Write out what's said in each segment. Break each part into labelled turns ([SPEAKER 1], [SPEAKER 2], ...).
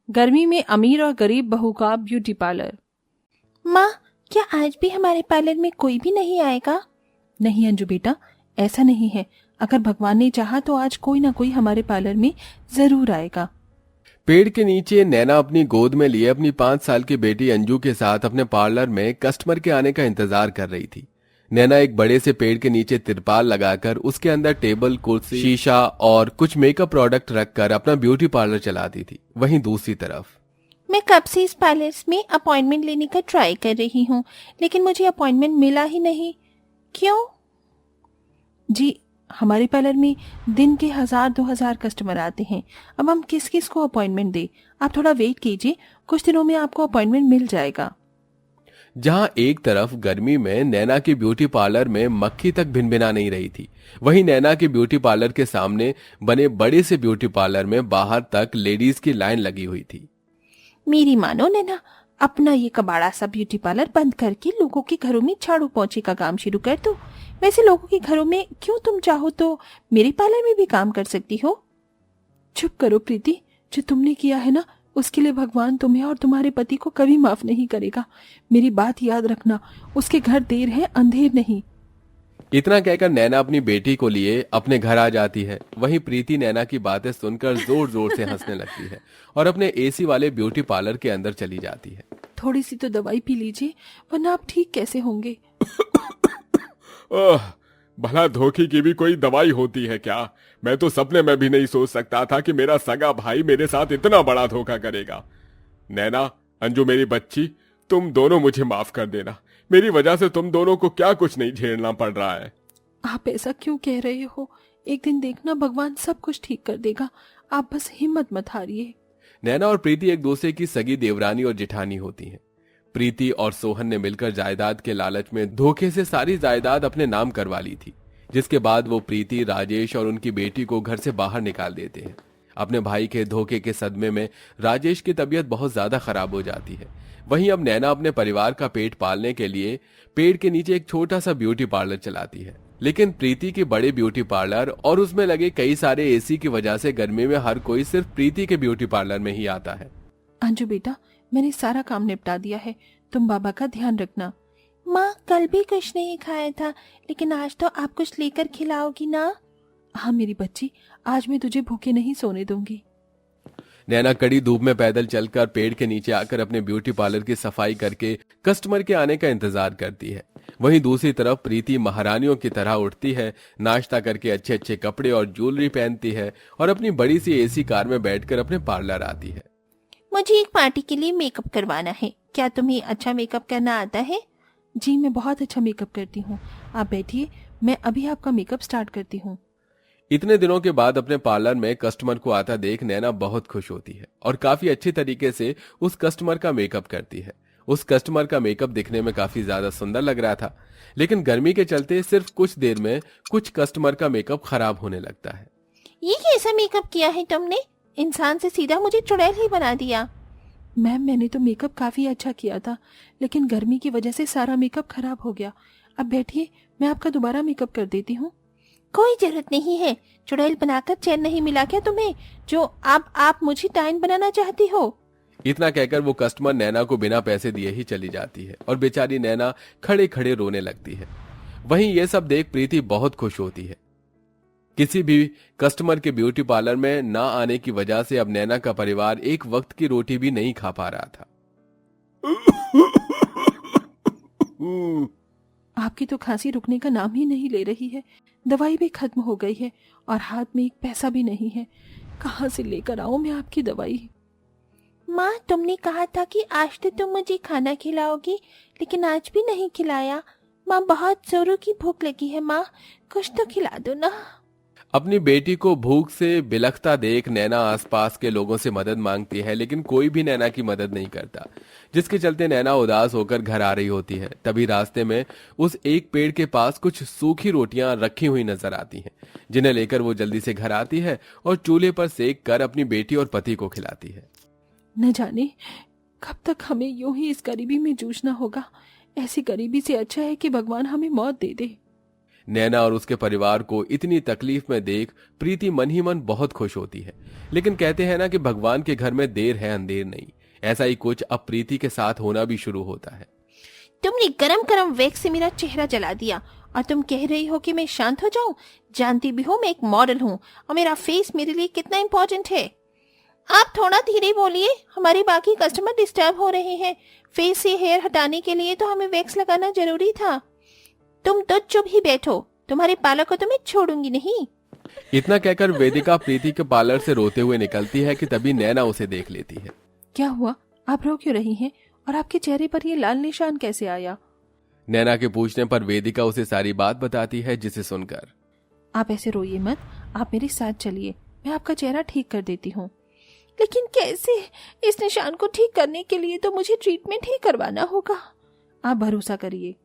[SPEAKER 1] गर्मी में अमीर और गरीब बहू का ब्यूटी पार्लर।
[SPEAKER 2] माँ, क्या आज भी हमारे पार्लर में कोई भी नहीं आएगा?
[SPEAKER 1] नहीं अंजू बेटा, ऐसा नहीं है। अगर भगवान ने चाहा तो आज कोई ना कोई हमारे पार्लर में जरूर आएगा।
[SPEAKER 3] पेड़ के नीचे नैना अपनी गोद में लिए अपनी 5 साल की बेटी अंजू के साथ अपने पार्लर में कस्टमर के आने का इंतजार कर रही थी। नैना एक बड़े से पेड़ के नीचे तिरपाल लगाकर उसके अंदर टेबल, कुर्सी, शीशा और कुछ मेकअप प्रोडक्ट रखकर अपना ब्यूटी पार्लर चलाती थी। वहीं दूसरी तरफ
[SPEAKER 2] मैं कब से इस पार्लर में अपॉइंटमेंट लेने का ट्राई कर रही हूँ, लेकिन मुझे अपॉइंटमेंट मिला ही नहीं। क्यों?
[SPEAKER 1] जी, हमारे पार्लर में दिन के 1000-2000 कस्टमर आते हैं। अब हम किस किस को अपॉइंटमेंट दें? आप थोड़ा वेट कीजिए, कुछ दिनों में आपको अपॉइंटमेंट मिल जाएगा।
[SPEAKER 3] जहां एक तरफ गर्मी में नैना के ब्यूटी पार्लर में मक्खी तक भिनभिना नहीं रही थी, वहीं नैना के ब्यूटी पार्लर के सामने बने बड़े से ब्यूटी पार्लर में बाहर तक लेडीज की लाइन लगी हुई थी।
[SPEAKER 2] मेरी मानो नैना, अपना ये कबाड़ा सा ब्यूटी पार्लर बंद करके लोगों के घरों में झाड़ू पोंछे का काम शुरू कर दो। वैसे लोगों के घरों में क्यों, तुम चाहो तो मेरे पार्लर में भी काम कर सकती हो।
[SPEAKER 1] चुप करो प्रीति, जो तुमने किया है ना, उसके लिए भगवान तुम्हें और तुम्हारे पति को कभी माफ नहीं करेगा। मेरी बात याद रखना, उसके घर देर है अंधेर नहीं।
[SPEAKER 3] इतना कहकर नैना अपनी बेटी को लिए अपने घर आ जाती है। वहीं प्रीति नैना की बातें सुनकर जोर जोर से हंसने लगती है और अपने एसी वाले ब्यूटी पार्लर के अंदर चली जाती है।
[SPEAKER 1] थोड़ी सी तो दवाई पी लीजिए, वरना आप ठीक कैसे होंगे?
[SPEAKER 4] भला धोखे की भी कोई दवाई होती है क्या? मैं तो सपने में भी नहीं सोच सकता था कि मेरा सगा भाई मेरे साथ इतना बड़ा धोखा करेगा। नैना, अंजू मेरी बच्ची, तुम दोनों मुझे माफ कर देना। मेरी वजह से तुम दोनों को क्या कुछ नहीं झेलना पड़ रहा है।
[SPEAKER 1] आप ऐसा क्यों कह रहे हो? एक दिन देखना, भगवान सब कुछ ठीक कर देगा। आप बस हिम्मत मत हारिए।
[SPEAKER 3] नैना और प्रीति एक दूसरे की सगी देवरानी और जेठानी होती हैं। प्रीति और सोहन ने मिलकर जायदाद के लालच में धोखे से सारी जायदाद अपने नाम करवा ली थी, जिसके बाद वो प्रीति, राजेश और उनकी बेटी को घर से बाहर निकाल देते हैं। अपने भाई के धोखे के सदमे में राजेश की तबीयत बहुत ज्यादा खराब हो जाती है। वहीं अब नैना अपने परिवार का पेट पालने के लिए पेड़ के नीचे एक छोटा सा ब्यूटी पार्लर चलाती है, लेकिन प्रीति के बड़े ब्यूटी पार्लर और उसमें लगे कई सारे एसी की वजह से गर्मी में हर कोई सिर्फ प्रीति के ब्यूटी पार्लर में ही आता है।
[SPEAKER 1] अंजू बेटा, मैंने सारा काम निपटा दिया है, तुम बाबा का ध्यान रखना।
[SPEAKER 2] माँ, कल भी कुछ नहीं खाया था, लेकिन आज तो आप कुछ लेकर खिलाओगी ना?
[SPEAKER 1] हाँ मेरी बच्ची, आज मैं तुझे भूखे नहीं सोने दूंगी।
[SPEAKER 3] नैना कड़ी धूप में पैदल चलकर पेड़ के नीचे आकर अपने ब्यूटी पार्लर की सफाई करके कस्टमर के आने का इंतजार करती है। वहीं दूसरी तरफ प्रीति महारानियों की तरह उठती है, नाश्ता करके अच्छे अच्छे कपड़े और ज्वेलरी पहनती है और अपनी बड़ी सी एसी कार में बैठकर अपने पार्लर आती है।
[SPEAKER 2] मुझे एक पार्टी के लिए मेकअप करवाना है। क्या तुम्हें अच्छा मेकअप करना आता है?
[SPEAKER 1] जी, मैं बहुत अच्छा मेकअप करती हूँ। आप बैठिए, मैं अभी आपका मेकअप स्टार्ट करती हूँ।
[SPEAKER 3] इतने दिनों के बाद अपने पार्लर में कस्टमर को आता देख नैना बहुत खुश होती है और काफी अच्छी तरीके से उस कस्टमर का मेकअप करती है। उस कस्टमर का मेकअप दिखने में काफी ज्यादा सुंदर लग रहा था, लेकिन गर्मी के चलते सिर्फ कुछ देर में कुछ कस्टमर का मेकअप खराब होने लगता है।
[SPEAKER 2] ये कैसा मेकअप किया है तुमने? इंसान से सीधा मुझे चुड़ैल ही बना दिया।
[SPEAKER 1] मैम, मैंने तो मेकअप काफी अच्छा किया था, लेकिन गर्मी की वजह से सारा मेकअप खराब हो गया। अब बैठिए, मैं आपका दोबारा मेकअप कर देती हूँ।
[SPEAKER 2] कोई जरूरत नहीं है। चुड़ैल बनाकर चैन नहीं मिला क्या तुम्हें, जो अब आप मुझे डायन बनाना चाहती हो?
[SPEAKER 3] इतना कहकर वो कस्टमर नैना को बिना पैसे दिए ही चली जाती है और बेचारी नैना खड़े खड़े रोने लगती है। वहीं ये सब देख प्रीति बहुत खुश होती है। किसी भी कस्टमर के ब्यूटी पार्लर में ना आने की वजह से अब नैना का परिवार एक वक्त की रोटी भी नहीं खा पा रहा था।
[SPEAKER 1] आपकी तो खांसी रुकने का नाम ही नहीं ले रही है। दवाई भी खत्म हो गई है और हाथ में एक पैसा भी नहीं है। कहाँ से लेकर आऊं मैं आपकी दवाई?
[SPEAKER 2] माँ, तुमने कहा था कि आज तो तुम मुझे खाना खिलाओगी, लेकिन आज भी नहीं खिलाया। माँ, बहुत जोरों की भूख लगी है। माँ, कुछ तो खिला दो ना।
[SPEAKER 3] अपनी बेटी को भूख से बिलखता देख नैना आसपास के लोगों से मदद मांगती है, लेकिन कोई भी नैना की मदद नहीं करता, जिसके चलते नैना उदास होकर घर आ रही होती है। तभी रास्ते में उस एक पेड़ के पास कुछ सूखी रोटियां रखी हुई नजर आती हैं, जिन्हें लेकर वो जल्दी से घर आती है और चूल्हे पर सेक कर अपनी बेटी और पति को खिलाती है।
[SPEAKER 1] न जाने कब तक हमें यूं ही इस गरीबी में जूझना होगा। ऐसी गरीबी से अच्छा है कि भगवान हमें मौत दे दे।
[SPEAKER 3] नैना और उसके परिवार को इतनी तकलीफ में देख प्रीति मन ही मन बहुत खुश होती है। लेकिन कहते हैं ना कि भगवान के घर में देर है अंधेर नहीं। ऐसा ही कुछ अब प्रीति के साथ होना भी शुरू होता है।
[SPEAKER 2] तुमने गरम गरम वैक्स से मेरा चेहरा जला दिया और तुम कह रही हो कि मैं शांत हो जाऊं? जानती भी हो मैं एक मॉडल हूं और मेरा फेस मेरे लिए कितना इम्पोर्टेंट है। आप थोड़ा धीरे बोलिए, हमारे बाकी कस्टमर डिस्टर्ब हो रहे हैं। फेस से हेयर हटाने के लिए तो हमें वैक्स लगाना जरूरी था। तुम तो चुप ही बैठो, तुम्हारे पार्लर को तो मैं छोड़ूंगी नहीं।
[SPEAKER 3] इतना कहकर वेदिका प्रीति के पार्लर से रोते हुए निकलती है कि तभी नैना उसे देख लेती है।
[SPEAKER 1] क्या हुआ, आप रो क्यों रही हैं और आपके चेहरे पर ये लाल निशान कैसे आया?
[SPEAKER 3] नैना के पूछने पर वेदिका उसे सारी बात बताती है, जिसे सुनकर
[SPEAKER 1] आप ऐसे रोइए मत, आप मेरे साथ चलिए, मैं आपका चेहरा ठीक कर देती हूँ।
[SPEAKER 2] लेकिन कैसे? इस निशान को ठीक करने के लिए तो मुझे ट्रीटमेंट ही करवाना होगा।
[SPEAKER 1] आप भरोसा करिए।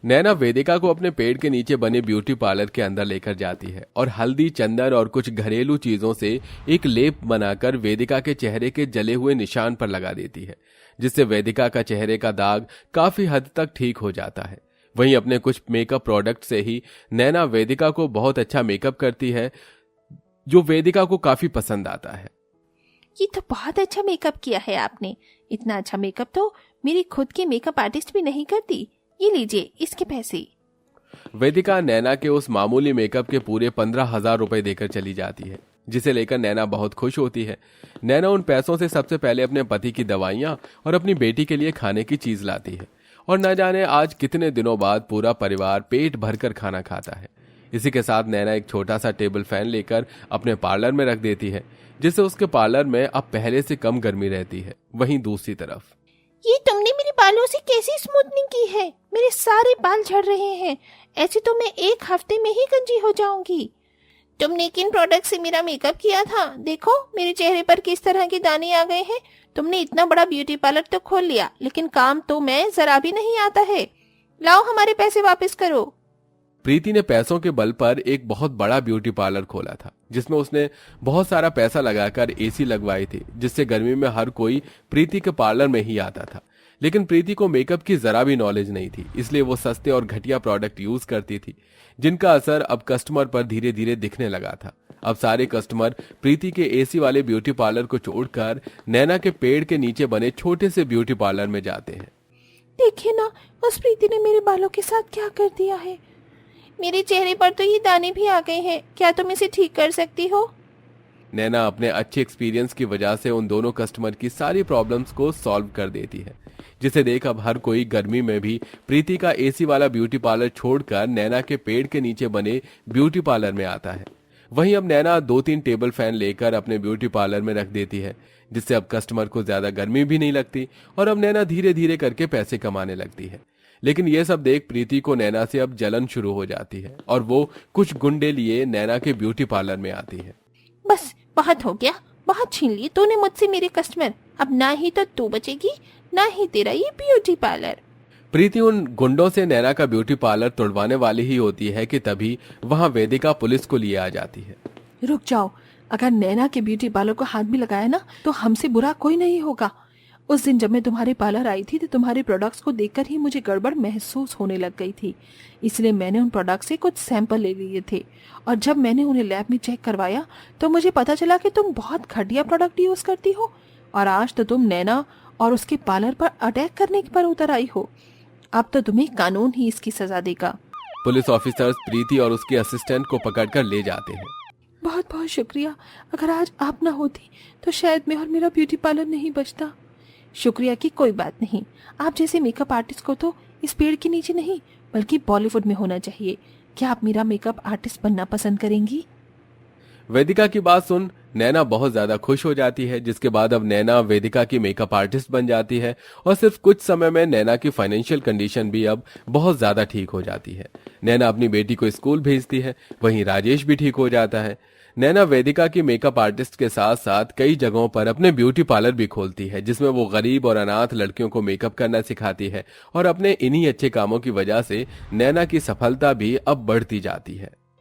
[SPEAKER 3] नैना वेदिका को अपने पेड़ के नीचे बने ब्यूटी पार्लर के अंदर लेकर जाती है और हल्दी, चंदन और कुछ घरेलू चीजों से एक लेप बनाकर वेदिका के चेहरे के जले हुए निशान पर लगा देती है, जिससे वेदिका का चेहरे का दाग काफी हद तक ठीक हो जाता है। वहीं अपने कुछ मेकअप प्रोडक्ट से ही नैना वेदिका को बहुत अच्छा मेकअप करती है, जो वेदिका को काफी पसंद आता है।
[SPEAKER 2] ये तो बहुत अच्छा मेकअप किया है आपने। इतना अच्छा मेकअप तो मेरी खुद की मेकअप आर्टिस्ट भी नहीं करती। ये लीजिए इसके पैसे।
[SPEAKER 3] वेदिका नैना के उस मामूली मेकअप के पूरे 15,000 रुपए देकर चली जाती है, जिसे लेकर नैना बहुत खुश होती है। नैना उन पैसों से सबसे पहले अपने पति की दवाइयां और अपनी बेटी के लिए खाने की चीज लाती है और न जाने आज कितने दिनों बाद पूरा परिवार पेट भरकर खाना खाता है। इसी के साथ नैना एक छोटा सा टेबल फैन लेकर अपने पार्लर में रख देती है, जिससे उसके पार्लर में अब पहले से कम गर्मी रहती है। वहीं दूसरी तरफ
[SPEAKER 2] ये तुमने मेरे बालों से कैसी स्मूथनिंग की है? मेरे सारे बाल झड़ रहे हैं। ऐसे तो मैं एक हफ्ते में ही गंजी हो जाऊंगी। तुमने किन प्रोडक्ट से मेरा मेकअप किया था? देखो मेरे चेहरे पर किस तरह के दाने आ गए हैं। तुमने इतना बड़ा ब्यूटी पार्लर तो खोल लिया, लेकिन काम तो मैं जरा भी नहीं आता है। लाओ हमारे पैसे वापस करो।
[SPEAKER 3] प्रीति ने पैसों के बल पर एक बहुत बड़ा ब्यूटी पार्लर खोला था, जिसमें उसने बहुत सारा पैसा लगाकर एसी लगवाई थी, जिससे गर्मी में हर कोई प्रीति के पार्लर में ही आता था। लेकिन प्रीति को मेकअप की जरा भी नॉलेज नहीं थी, इसलिए वो सस्ते और घटिया प्रोडक्ट यूज करती थी, जिनका असर अब कस्टमर पर धीरे धीरे दिखने लगा था। अब सारे कस्टमर प्रीति के एसी वाले ब्यूटी पार्लर को छोड़कर नैना के पेड़ के नीचे बने छोटे से ब्यूटी पार्लर में जाते हैं।
[SPEAKER 2] देखिए ना, उस प्रीति ने मेरे बालों के साथ क्या कर दिया है। मेरे चेहरे पर तो ये दाने भी आ गए हैं। क्या तुम इसे ठीक कर सकती हो?
[SPEAKER 3] नैना अपने अच्छे एक्सपीरियंस की वजह से उन दोनों कस्टमर की सारी प्रॉब्लम्स को सॉल्व कर देती है, जिसे देख अब हर कोई गर्मी में भी प्रीति का एसी वाला ब्यूटी पार्लर छोड़कर नैना के पेड़ के नीचे बने ब्यूटी पार्लर में आता है। वहीं अब नैना 2-3 टेबल फैन लेकर अपने ब्यूटी पार्लर में रख देती है, जिससे अब कस्टमर को ज्यादा गर्मी भी नहीं लगती और अब नैना धीरे धीरे करके पैसे कमाने लगती है। लेकिन ये सब देख प्रीति को नैना से अब जलन शुरू हो जाती है और वो कुछ गुंडे लिए नैना के ब्यूटी पार्लर में आती है।
[SPEAKER 2] बस बहुत हो गया, बहुत छीन लिए तूने मुझसे मेरे कस्टमर। अब ना ही तो तू बचेगी, ना ही तेरा ये ब्यूटी पार्लर।
[SPEAKER 3] प्रीति उन गुंडों से नैना का ब्यूटी पार्लर तोड़वाने वाली ही होती है कि तभी वहां वेदिका पुलिस को लिए आ जाती है।
[SPEAKER 1] रुक जाओ, अगर नैना के ब्यूटी पार्लर को हाथ भी लगाया ना तो हमसे बुरा कोई नहीं होगा। उस दिन जब मैं तुम्हारे पार्लर आई थी तो तुम्हारे प्रोडक्ट्स को देखकर ही मुझे गड़बड़ महसूस होने लग गई थी, इसलिए मैंने उन प्रोडक्ट से कुछ सैंपल ले लिए थे और जब मैंने उन्हें लैब में चेक करवाया तो मुझे पता चला कि तुम बहुत घटिया प्रोडक्ट यूज करती हो और आज तो तुम नैना और उसके पार्लर पर अटैक करने पर उतर आई हो। अब तो तुम्हें कानून ही इसकी सजा देगा।
[SPEAKER 3] पुलिस ऑफिसर्स प्रीति और उसके असिस्टेंट को पकड़कर ले जाते हैं।
[SPEAKER 1] बहुत बहुत शुक्रिया, अगर आज आप ना होती तो शायद मैं और मेरा ब्यूटी पार्लर नहीं बचता।
[SPEAKER 2] शुक्रिया की कोई बात नहीं। आप जैसे मेकअप आर्टिस्ट को तो इस पेड़ के नीचे नहीं बल्कि बॉलीवुड में होना चाहिए। क्या आप मेरा मेकअप आर्टिस्ट बनना पसंद करेंगी?
[SPEAKER 3] वेदिका की बात सुन नैना बहुत ज्यादा खुश हो जाती है, जिसके बाद अब नैना वेदिका की मेकअप आर्टिस्ट बन जाती है और सिर्फ कुछ समय में नैना की फाइनेंशियल कंडीशन भी अब बहुत ज्यादा ठीक हो जाती है। नैना अपनी बेटी को स्कूल भेजती है, वहीं राजेश भी ठीक हो जाता है। नैना वेदिका की मेकअप आर्टिस्ट के साथ साथ कई जगहों पर अपने ब्यूटी पार्लर भी खोलती है, जिसमें वो गरीब और अनाथ लड़कियों को मेकअप करना सिखाती है और अपने इन्हीं अच्छे कामों की वजह से नैना की सफलता भी अब बढ़ती जाती है।